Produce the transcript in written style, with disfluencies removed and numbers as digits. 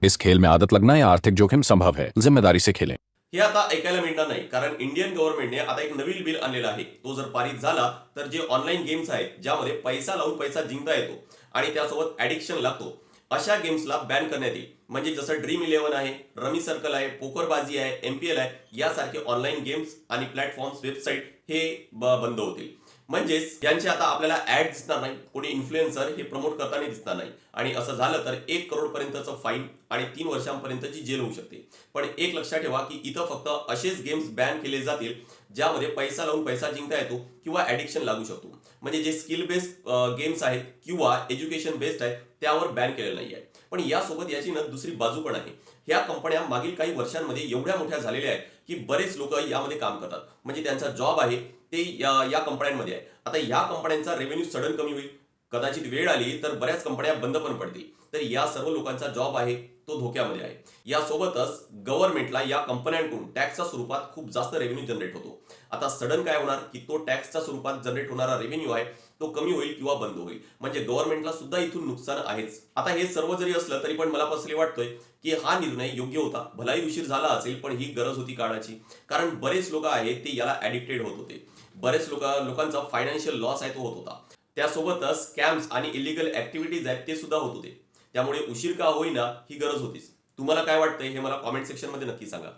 इस खेल में आदत लगना या आर्थिक जोखिम संभव है, जिम्मेदारी से खेलें। हे आता ऐकायला मिळणार नाही, कारण इंडियन गव्हर्नमेंटने आता एक नवीन बिल आणलेलं आहे. तो जर पारित झाला तर जे ऑनलाईन गेम्स आहेत ज्यामध्ये पैसा लावून पैसा जिंकता येतो आणि त्यासोबत ॲडिक्शन लागतो, अशा गेम्सला बॅन करण्यात येईल. म्हणजे जसं ड्रीम 11 आहे, रमी सर्कल आहे, पोकरबाजी आहे, MPL आहे, यासारखे ऑनलाईन गेम्स आणि प्लॅटफॉर्म्स, वेबसाईट हे बंद होतील. म्हणजेच यांचे आता आपल्याला ऍड दिसणार नाही, कोणी इन्फ्लुएन्सर हे प्रमोट करताना दिसणार नाही. आणि असं झालं तर 1 करोड पर्यंतचं फाईन आणि 3 वर्षांपर्यंतची जेल होऊ शकते. पण एक लक्षात ठेवा की इथं फक्त असेच गेम्स बॅन केले जातील ज्यामध्ये पैसा लावून पैसा जिंकता येतो किंवा ॲडिक्शन लागू शकतो. म्हणजे जे स्किल बेस्ड गेम्स आहेत किंवा एज्युकेशन बेस्ड आहेत त्यावर बॅन केलेलं नाही आहे. पण यासोबत याची ना दुसरी बाजू पण आहे. ह्या कंपन्या मागील काही वर्षांमध्ये एवढ्या मोठ्या झालेल्या आहेत की बरेच लोक यामध्ये काम करतात. म्हणजे त्यांचा जॉब आहे ते या कंपन्यांमध्ये आहे. आता या कंपन्यांचा रेव्हेन्यू सडन कमी होईल, कदाचित वेळ आली तर बऱ्याच कंपन्या बंद पण पडतील. तर या सर्व लोकांचा जॉब आहे तो धोक्यामध्ये आहे. यासोबतच गव्हर्नमेंटला या कंपन्यांकडून टॅक्सच्या स्वरूपात खूप जास्त रेव्हेन्यू जनरेट होतो. आता सडन काय होणार की तो टॅक्सच्या स्वरूपात जनरेट होणारा रेव्हेन्यू आहे तो कमी होईल किंवा बंद होईल. म्हणजे गव्हर्नमेंटला सुद्धा इथून नुकसान आहेच. आता हे सर्व जरी असलं तरी पण मला पर्सनली वाटतोय की हा निर्णय योग्य होता. भलाही उशीर झाला असेल पण ही गरज होती काळाची. कारण बरेच लोक आहेत ते याला ॲडिक्टेड होत होते. बरेच लोकांचा फायनान्शियल लॉस आहे तो होत होता. त्यासोबतच स्कॅम्स आणि इलिगल ऍक्टिव्हिटीज आहेत ते सुद्धा होत होते. त्यामुळे उशीर का होईना ही गरज होतीच. तुम्हाला काय वाटतंय हे मला कॉमेंट सेक्शन मध्ये नक्की सांगा.